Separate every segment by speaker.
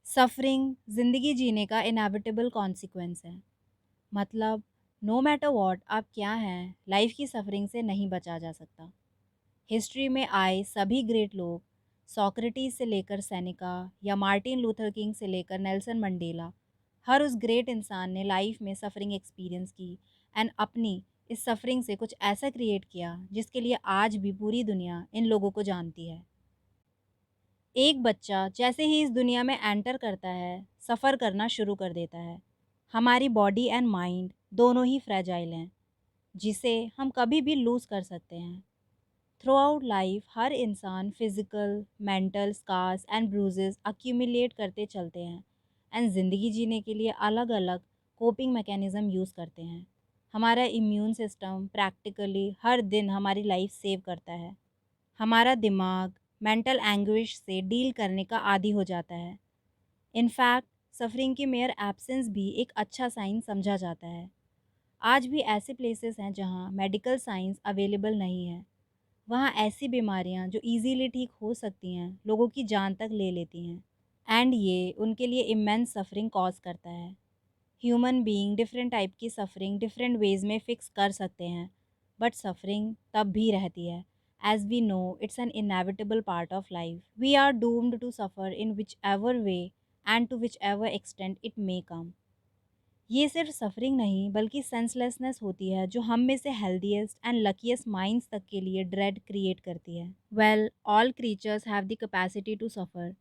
Speaker 1: Suffering ज़िंदगी जीने का इनएविटेबल कॉन्सिक्वेंस है। मतलब नो मैटर व्हाट आप क्या हैं, लाइफ की सफरिंग से नहीं बचा जा सकता। हिस्ट्री में आए सभी ग्रेट लोग, सोक्रेटिस से लेकर सेनेका या मार्टिन लूथर किंग से लेकर नेल्सन मंडेला, हर उस ग्रेट इंसान ने लाइफ में सफरिंग एक्सपीरियंस की एंड अपनी इस सफरिंग से कुछ ऐसा क्रिएट किया जिसके लिए आज भी पूरी दुनिया इन लोगों को जानती है। एक बच्चा जैसे ही इस दुनिया में एंटर करता है, सफ़र करना शुरू कर देता है। हमारी बॉडी एंड माइंड दोनों ही फ्रेजाइल हैं, जिसे हम कभी भी लूज़ कर सकते हैं। थ्रू आउट लाइफ हर इंसान physical, mental scars and bruises accumulate करते चलते हैं एंड ज़िंदगी जीने के लिए अलग अलग कोपिंग मैकेनिज़्म यूज़ करते हैं। हमारा इम्यून सिस्टम प्रैक्टिकली हर दिन हमारी लाइफ सेव करता है। हमारा दिमाग मेंटल एंग्विश से डील करने का आदी हो जाता है। इनफैक्ट सफरिंग की मेयर एब्सेंस भी एक अच्छा साइन समझा जाता है। आज भी ऐसे प्लेसेस हैं जहां मेडिकल साइंस अवेलेबल नहीं है। वहां ऐसी बीमारियां जो इजीली ठीक हो सकती हैं लोगों की जान तक ले लेती हैं एंड ये उनके लिए इमेंस सफरिंग कॉज करता है। ह्यूमन बीइंग डिफरेंट टाइप की सफरिंग डिफरेंट वेज में फिक्स कर सकते हैं, बट सफरिंग तब भी रहती है। As we know it's an inevitable part of life. We are doomed to suffer in whichever way and to whichever extent it may come. ये सिर्फ सफरिंग नहीं बल्कि सेंसलेसनेस होती है जो हम में से हेल्दीएस्ट एंड लकीस्ट माइंड्स तक के लिए ड्रेड क्रिएट करती है। Well, all creatures have the capacity to suffer.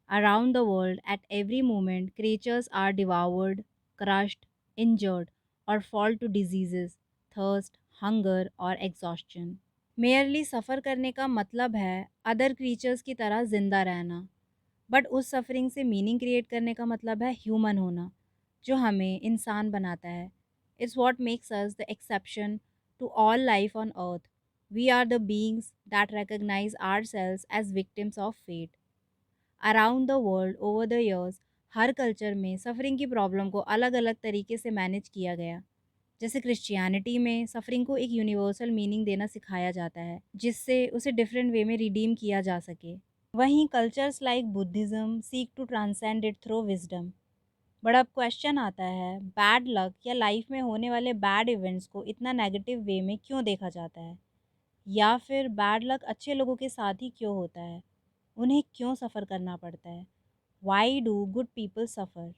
Speaker 1: Around the world, at every moment, creatures are devoured, crushed, injured, or fall to diseases, thirst, hunger, or exhaustion. Merely suffer करने का मतलब है other creatures की तरह ज़िंदा रहना, but उस suffering से मीनिंग क्रिएट करने का मतलब है ह्यूमन होना, जो हमें इंसान बनाता है। It's what makes us the exception to all life on earth. We are the beings that recognize ourselves as victims of fate. Around the world over the years हर कल्चर में सफ़रिंग की problem को अलग अलग तरीके से manage किया गया। जैसे क्रिश्चियनिटी में सफ़रिंग को एक यूनिवर्सल मीनिंग देना सिखाया जाता है जिससे उसे डिफरेंट वे में रिडीम किया जा सके। वहीं cultures like Buddhism seek to transcend it through wisdom. But अब क्वेश्चन आता है, बैड लक या लाइफ में होने वाले बैड इवेंट्स को इतना नेगेटिव वे में क्यों देखा जाता है, या फिर बैड लक अच्छे लोगों के साथ ही क्यों होता है, उन्हें क्यों सफ़र करना पड़ता है। Why do good people suffer?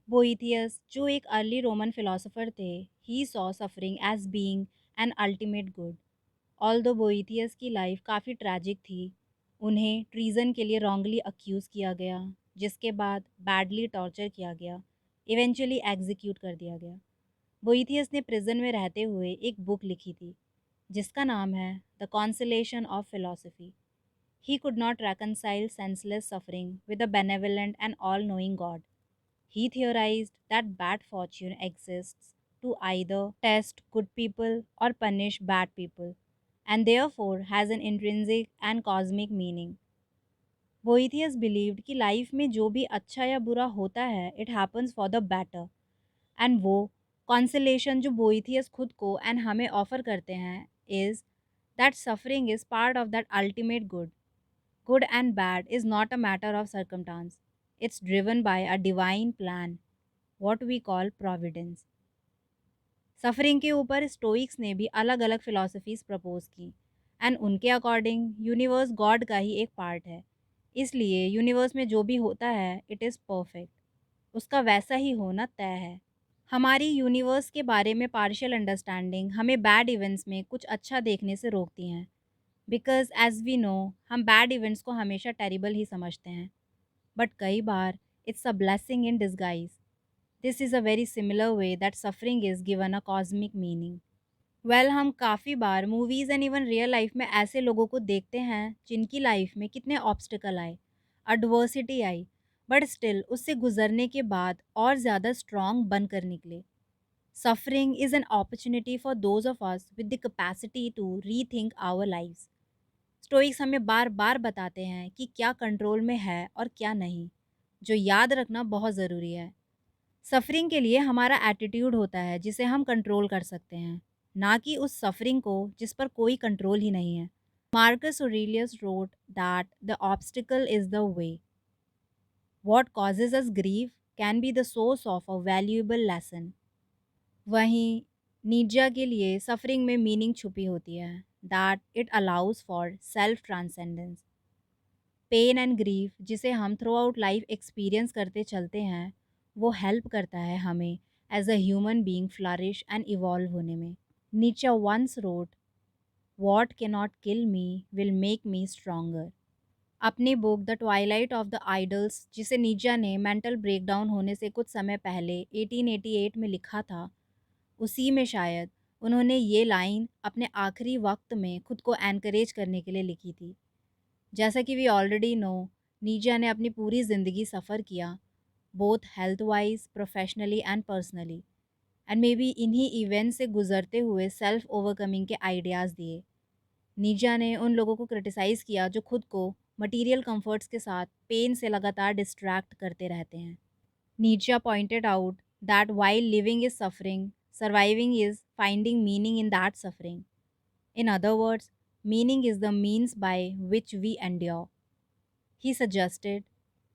Speaker 1: Boethius, जो एक अर्ली रोमन फिलोसोफर थे, he saw suffering as being an ultimate good. Although Boethius की लाइफ काफ़ी ट्रैजिक थी। उन्हें ट्रीज़न के लिए रॉन्गली अक्यूज़ किया गया, जिसके बाद बैडली टॉर्चर किया गया, इवेंचुअली एग्जीक्यूट कर दिया गया। बोइथियस ने प्रिजन में रहते हुए एक बुक लिखी थी जिसका नाम है the constellation of philosophy. He could not reconcile senseless suffering with a benevolent and all knowing God. He theorized that bad fortune exists to either test good people or punish bad people, and therefore has an intrinsic and cosmic meaning. Boethius believed कि life में जो भी अच्छा या बुरा होता है it happens for the better, and वो कॉन्सलेशन जो बोइथियस खुद को एंड हमें ऑफर करते हैं is that suffering is part of that ultimate good. Good and bad is not a matter of circumstance. It's driven by a divine plan, what we call providence. Suffering के ऊपर Stoics ने भी अलग अलग philosophies propose की and उनके according universe God का ही एक पार्ट है। इसलिए यूनिवर्स में जो भी होता है इट इज़ परफेक्ट, उसका वैसा ही होना तय है। हमारी यूनिवर्स के बारे में पार्शियल अंडरस्टैंडिंग हमें बैड इवेंट्स में कुछ अच्छा देखने से रोकती हैं, बिकॉज एज वी नो हम बैड इवेंट्स को हमेशा टेरिबल ही समझते हैं, बट कई बार it's a blessing in disguise. This is a very similar way that suffering is given a cosmic meaning. Well, हम काफ़ी बार movies and even real life में ऐसे लोगों को देखते हैं जिनकी लाइफ में कितने ऑब्स्टिकल आए, अडवर्सिटी आई, बट स्टिल उससे गुजरने के बाद और ज़्यादा स्ट्रॉन्ग बनकर निकले। Suffering is an opportunity for those of us with the capacity to rethink our lives. Stoics हमें बार बार बताते हैं कि क्या कंट्रोल में है और क्या नहीं, जो याद रखना बहुत ज़रूरी है। सफरिंग के लिए हमारा एटीट्यूड होता है जिसे हम कंट्रोल कर सकते हैं, ना कि उस सफरिंग को जिस पर कोई कंट्रोल ही नहीं है। Marcus Aurelius wrote that the obstacle is the way, What causes us grief can be the source of a valuable lesson. वहीं नीजा के लिए सफरिंग में मीनिंग छुपी होती है, that it allows for self transcendence. Pain and grief जिसे हम through out life experience करते चलते हैं, वो हेल्प करता है हमें as a human being flourish and evolve होने में। नीचा वंस रोट, वॉट के not kill me will make me stronger. अपनी book the twilight of the idols, जिसे नीजा ने मेंटल ब्रेकडाउन होने से कुछ समय पहले 1888 में लिखा था, उसी में शायद उन्होंने ये लाइन अपने आखिरी वक्त में खुद को एनकरेज करने के लिए लिखी थी। जैसा कि वी ऑलरेडी नो, नीजा ने अपनी पूरी ज़िंदगी सफ़र किया, both health wise, professionally and personally, and may be इन्हीं इवेंट से गुजरते हुए सेल्फ ओवरकमिंग के आइडियाज़ दिए। नीजा ने उन लोगों को क्रिटिसाइज़ किया जो खुद को मटीरियल कंफर्ट्स के साथ पेन से लगातार डिस्ट्रैक्ट करते रहते हैं। नीचा pointed out that while living is suffering, surviving is finding meaning in that suffering. In other words, meaning is the means by which we endure. He suggested,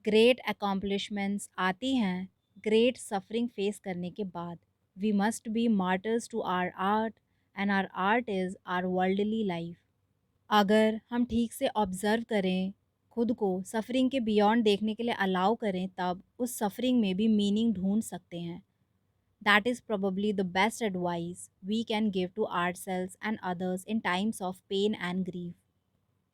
Speaker 1: great accomplishments आती हैं great suffering face करने के बाद. We must be martyrs to our art, and our art is our worldly life. अगर हम ठीक से observe करें, खुद को सफ़रिंग के बियॉन्ड देखने के लिए अलाउ करें, तब उस सफ़रिंग में भी मीनिंग ढूँढ सकते हैं। That is probably the best advice we can give to ourselves and others in times of pain and grief.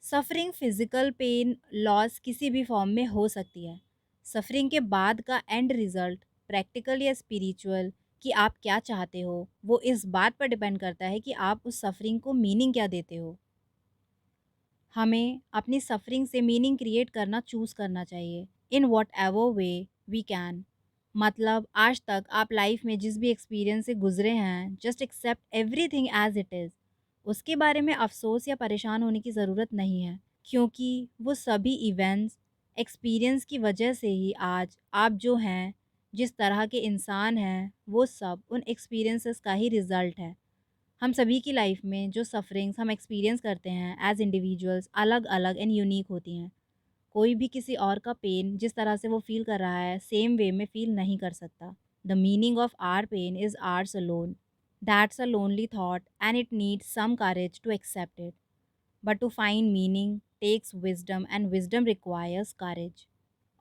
Speaker 1: Suffering physical pain, loss किसी भी फॉर्म में हो सकती है। सफ़रिंग के बाद का एंड रिज़ल्ट, प्रैक्टिकल या स्पिरिचुअल, कि आप क्या चाहते हो, वो इस बात पर डिपेंड करता है कि आप उस सफ़रिंग को मीनिंग क्या देते हो। हमें अपनी सफरिंग से मीनिंग क्रिएट करना चूज़ करना चाहिए in whatever way we can. मतलब आज तक आप लाइफ में जिस भी एक्सपीरियंस से गुजरे हैं, just accept everything as it is. उसके बारे में अफसोस या परेशान होने की ज़रूरत नहीं है, क्योंकि वो सभी इवेंट्स, एक्सपीरियंस की वजह से ही आज आप जो हैं, जिस तरह के इंसान हैं, वो सब उन एक्सपीरियंसेस का ही रिज़ल्ट है। हम सभी की लाइफ में जो सफरिंग्स हम एक्सपीरियंस करते हैं एज इंडिविजुअल्स, अलग अलग एंड यूनिक होती हैं। कोई भी किसी और का पेन जिस तरह से वो फील कर रहा है, सेम वे में फील नहीं कर सकता। The meaning of our pain is ours alone. That's a lonely thought and it needs some courage to accept it, but to find meaning takes wisdom, and wisdom requires courage.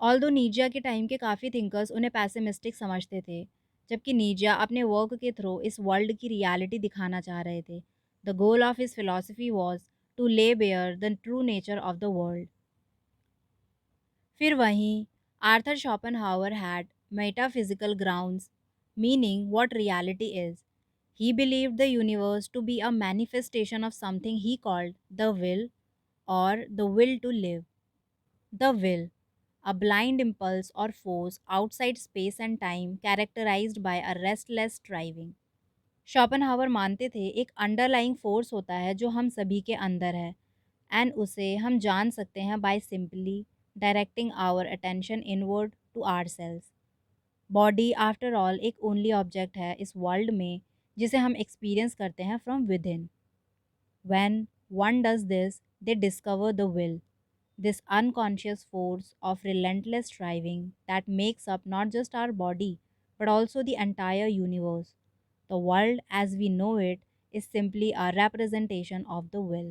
Speaker 1: Although Nietzsche के time के काफ़ी thinkers उन्हें pessimistic समझते थे, जबकि नीजा अपने work के through इस वर्ल्ड की रियलिटी दिखाना चाह रहे थे। The goal of his philosophy was to lay bare the true nature of the world. फिर वहीं Arthur Schopenhauer had metaphysical grounds, meaning what reality is. He believed the universe to be a manifestation of something he called the will, और the will to live. The will, a blind impulse or force outside space and time characterized by a restless striving. Schopenhauer मानते थे एक underlying force होता है जो हम सभी के अंदर है, एंड उसे हम जान सकते हैं by simply directing our attention inward to our selves. Body after all एक ओनली ऑब्जेक्ट है इस वर्ल्ड में जिसे हम एक्सपीरियंस करते हैं from within. When one does this, they discover the will, this unconscious force of relentless striving that makes up not just our body, but also the entire universe. The world as we know it is simply a representation of the will.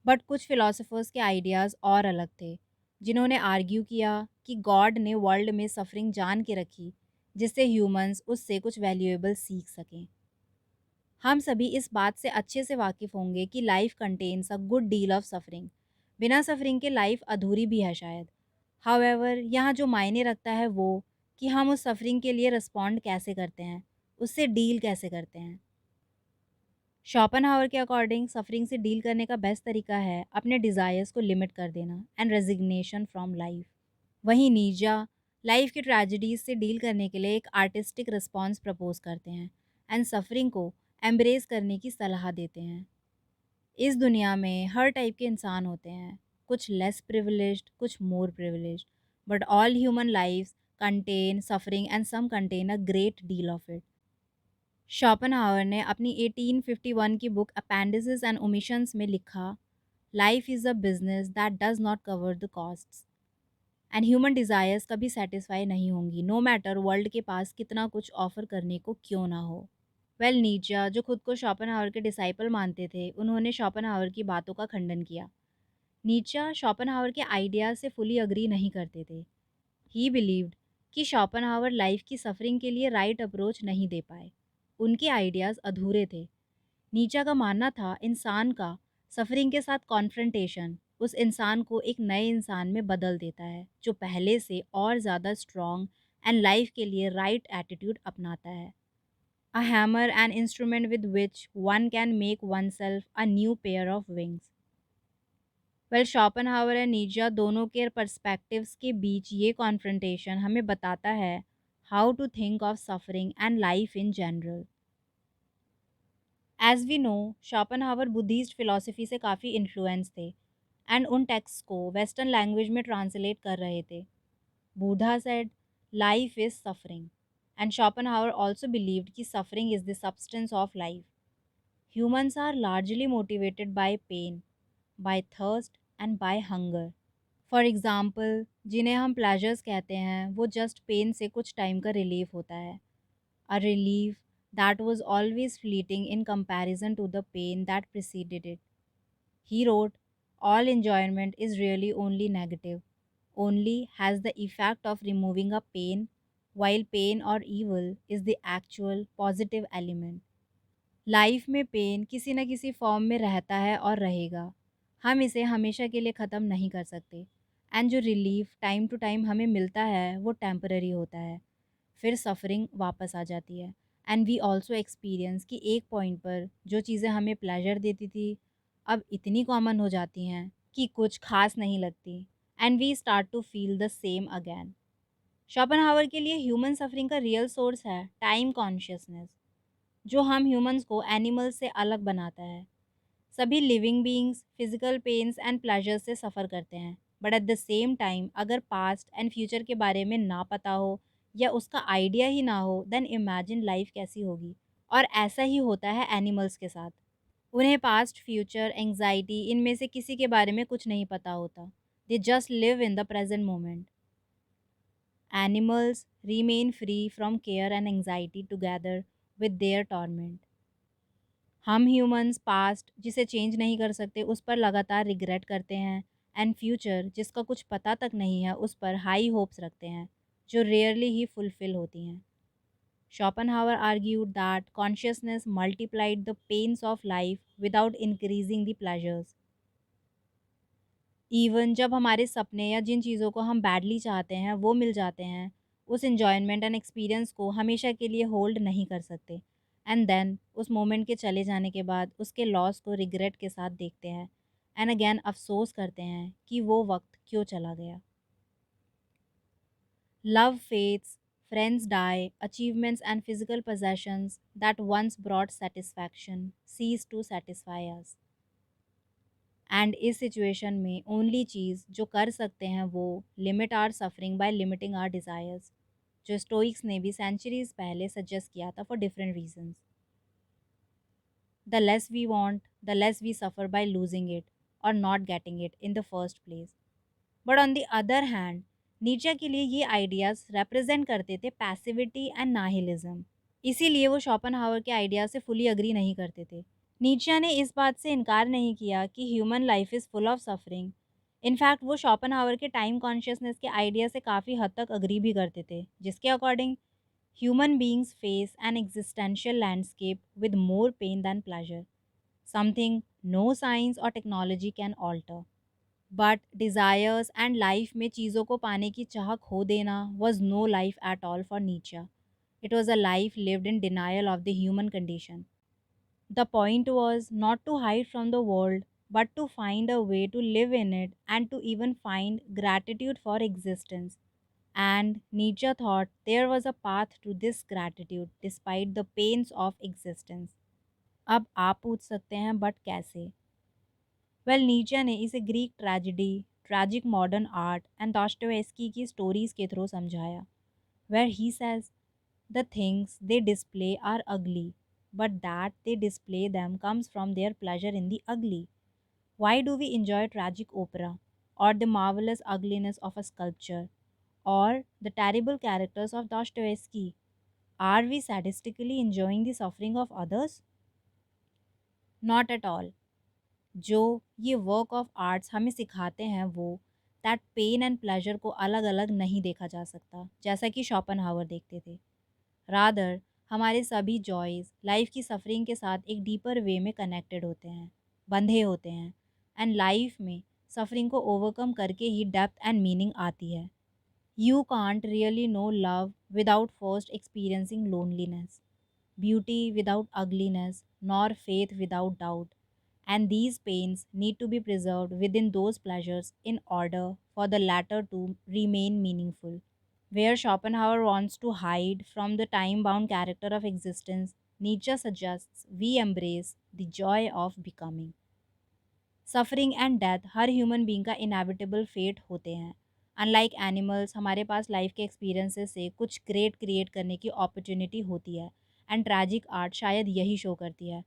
Speaker 1: But कुछ philosophers के ideas और अलग थे, जिन्होंने argue किया कि God ने world में सफरिंग जान के रखी, जिससे ह्यूमंस उससे कुछ वैल्यूएबल सीख सकें। हम सभी इस बात से अच्छे से वाकिफ़ होंगे कि life contains a good deal of suffering. बिना सफरिंग के लाइफ अधूरी भी है शायद। हाउएवर, यहाँ जो मायने रखता है वो कि हम उस सफरिंग के लिए रिस्पॉन्ड कैसे करते हैं, उससे डील कैसे करते हैं। शॉपनहावर के अकॉर्डिंग सफरिंग से डील करने का बेस्ट तरीका है अपने डिज़ायर्स को लिमिट कर देना एंड रेजिग्नेशन फ्रॉम लाइफ। वहीं नीजा लाइफ की ट्रेजेडीज से डील करने के लिए एक आर्टिस्टिक रिस्पॉन्स प्रपोज करते हैं एंड सफरिंग को एम्ब्रेस करने की सलाह देते हैं। इस दुनिया में हर टाइप के इंसान होते हैं, कुछ लेस प्रिविलेज्ड, कुछ more privileged, but all human lives contain suffering and some contain a great deal of it. Schopenhauer ने अपनी 1851 की बुक अपेंडिसेस एंड ओमिशंस में लिखा, life is a business that does not cover the costs. And human desires कभी satisfy नहीं होंगी, no matter world के पास कितना कुछ ऑफ़र करने को क्यों ना हो। नीचा जो खुद को शोपेनहावर के डिसाइपल मानते थे, उन्होंने शोपेनहावर की बातों का खंडन किया। नीचा शोपेनहावर के आइडियाज़ से फुली एग्री नहीं करते थे। ही बिलीव्ड कि शोपेनहावर लाइफ की सफरिंग के लिए राइट अप्रोच नहीं दे पाए। उनके आइडियाज़ अधूरे थे। नीचा का मानना था इंसान का सफरिंग के साथ कॉन्फ्रंटेशन उस इंसान को एक नए इंसान में बदल देता है जो पहले से और ज़्यादा स्ट्रॉन्ग एंड लाइफ के लिए राइट एटीट्यूड अपनाता है। A hammer an instrument with which one can make oneself a new pair of wings. Schopenhauer and Nietzsche दोनों के पर्सपेक्टिव्स के बीच ये कॉन्फ्रंटेशन हमें बताता है how to think of suffering and life in general. As we know, Schopenhauer Buddhist philosophy से काफ़ी influence थे एंड उन टेक्स्ट को वेस्टर्न लैंग्वेज में ट्रांसलेट कर रहे थे। Buddha said life is suffering and Schopenhauer also believed कि suffering is the substance of life. Humans are largely motivated by pain, by thirst and by hunger. For example, जिन्हें हम pleasures कहते हैं वो जस्ट पेन से कुछ टाइम का relief होता है, a relief that was always fleeting in comparison to the pain that preceded it. He wrote, all enjoyment is really only negative, only has the effect of removing a pain, while pain or evil is the actual positive element. Life में pen किसी न किसी form में रहता है और रहेगा। हम इसे हमेशा के लिए ख़त्म नहीं कर सकते। एंड जो रिलीफ टाइम टू टाइम हमें मिलता है वो टेम्पररी होता है, फिर सफ़रिंग वापस आ जाती है। एंड वी ऑल्सो एक्सपीरियंस कि एक पॉइंट पर जो चीज़ें हमें प्लेजर देती थी अब इतनी कॉमन हो जाती हैं कि कुछ खास नहीं लगती, and we start to feel the same again. Schopenhauer के लिए ह्यूमन सफरिंग का रियल सोर्स है टाइम कॉन्शियसनेस, जो हम ह्यूमंस को एनिमल्स से अलग बनाता है। सभी living beings physical pains and pleasures से सफ़र करते हैं, but at the same time अगर पास्ट एंड फ्यूचर के बारे में ना पता हो या उसका आइडिया ही ना हो, देन इमेजिन लाइफ कैसी होगी। और ऐसा ही होता है एनिमल्स के साथ। उन्हें पास्ट फ्यूचर एंग्जाइटी इनमें से किसी के बारे में कुछ नहीं पता होता। They just live in the present moment. Animals remain free from care and anxiety together with their torment. हम ह्यूमंस पास्ट जिसे चेंज नहीं कर सकते उस पर लगातार रिग्रेट करते हैं, एंड फ्यूचर जिसका कुछ पता तक नहीं है उस पर हाई होप्स रखते हैं जो रेयरली ही फुलफिल होती हैं। Schopenhauer argued that consciousness multiplied the pains of life without increasing the pleasures. Even जब हमारे सपने या जिन चीज़ों को हम बैडली चाहते हैं वो मिल जाते हैं, उस इन्जॉयमेंट एंड एक्सपीरियंस को हमेशा के लिए होल्ड नहीं कर सकते। एंड देन उस मोमेंट के चले जाने के बाद उसके लॉस को रिग्रेट के साथ देखते हैं, एंड अगेन अफसोस करते हैं कि वो वक्त क्यों चला गया। Love fades, friends die, achievements and physical possessions that once brought satisfaction cease to satisfy us. And इस सिचुएशन में ओनली चीज़ जो कर सकते हैं वो limit our suffering by limiting our desires, जो स्टोइक्स ने भी सेंचुरीज पहले सजेस्ट किया था for different reasons. The less we want the less we suffer by losing it और not getting it in the first place. But on the other hand, नीचे के लिए ये आइडियाज़ रिप्रेजेंट करते थे पैसिविटी एंड नाहिलिज्म, इसीलिए वो Schopenhauer के आइडिया से फुली अग्री नहीं करते थे। नीचे ने इस बात से इनकार नहीं किया कि human life is full of suffering. In fact वो शोपेनहावर के टाइम कॉन्शियसनेस के आइडिया से काफ़ी हद तक अग्री भी करते थे, जिसके according human beings face an existential landscape with more pain than pleasure, something no science और technology can alter. But desires and life में चीज़ों को पाने की चाह खो देना was no life at all for Nietzsche. It was a life lived in denial of the human condition. The point was not to hide from the world, but to find a way to live in it and to even find gratitude for existence. And Nietzsche thought there was a path to this gratitude despite the pains of existence. अब आप पूछ सकते हैं but कैसे? Nietzsche ने इसे Greek tragedy, tragic modern art and Dostoevsky की stories के थ्रू समझाया, where he says the things they display are ugly, but that they display them comes from their pleasure in the ugly. Why do we enjoy tragic opera or the marvelous ugliness of a sculpture, or the terrible characters of Dostoevsky? Are we sadistically enjoying the suffering of others? Not at all. जो ये work of arts हमें सिखाते हैं वो that pain and pleasure को अलग अलग नहीं देखा जा सकता जैसा कि शॉपनहावर देखते थे। रादर हमारे सभी जॉयज़ लाइफ की सफरिंग के साथ एक डीपर वे में कनेक्टेड होते हैं, बंधे होते हैं। एंड लाइफ में सफरिंग को ओवरकम करके ही डेप्थ एंड मीनिंग आती है। You can't really know love without first experiencing loneliness, beauty without ugliness, nor faith without doubt. And these pains need to be preserved within those pleasures in order for the latter to remain meaningful. Where Schopenhauer wants to hide from the time bound character of existence, Nietzsche suggests we embrace the joy of becoming. Suffering and death her human being का inevitable fate होते हैं। Unlike animals हमारे पास life के experiences से कुछ great create करने की opportunity होती है एंड ट्रैजिक आर्ट शायद यही शो करती है।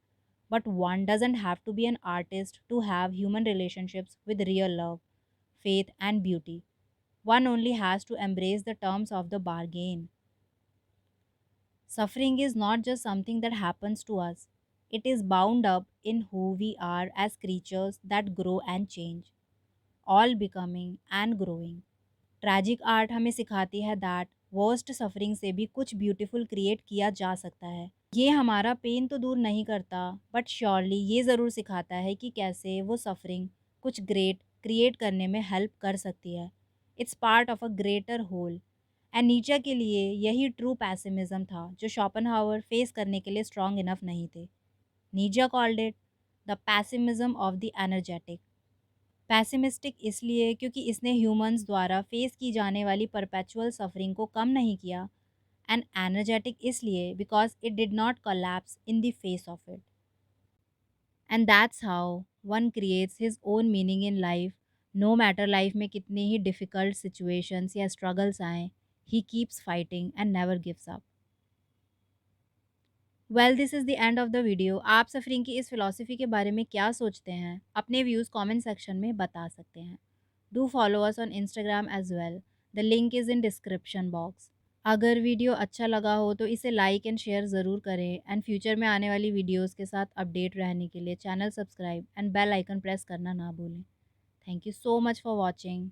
Speaker 1: But one doesn't have to be an artist to have human relationships with real love, faith and beauty. One only has to embrace the terms of the bargain. Suffering is not just something that happens to us, it is bound up in who we are as creatures that grow and change, all becoming and growing. Tragic art हमें सिखाती है that worst suffering से भी कुछ beautiful create किया जा सकता है। ये हमारा पेन तो दूर नहीं करता, बट श्योरली ये ज़रूर सिखाता है कि कैसे वो सफरिंग कुछ ग्रेट क्रिएट करने में हेल्प कर सकती है। It's part of a greater whole. And Nietzsche के लिए यही ट्रू पैसिमिज्म था जो शॉपनहावर फेस करने के लिए स्ट्रॉन्ग इनफ नहीं थे। नीचे called it the pessimism of the energetic. Pessimistic इसलिए क्योंकि इसने ह्यूमंस द्वारा फेस की जाने वाली परपेचुअल सफरिंग को कम नहीं किया, एंड एनर्जेटिक इसलिए because it did not collapse in the face of it. And that's how one creates his own meaning in life. No matter life में कितनी ही डिफ़िकल्ट सिचुएशंस या स्ट्रगल्स आएँ, he keeps fighting and never gives up. Well this is the end of the video. आप suffering की इस philosophy के बारे में क्या सोचते हैं? अपने व्यूज़ कमेंट सेक्शन में बता सकते हैं। Do follow us on Instagram as well, the link is in description box. अगर वीडियो अच्छा लगा हो तो इसे लाइक एंड शेयर ज़रूर करें, एंड फ्यूचर में आने वाली वीडियोज़ के साथ अपडेट रहने के लिए channel subscribe and bell icon press करना ना भूलें। Thank you so much for watching.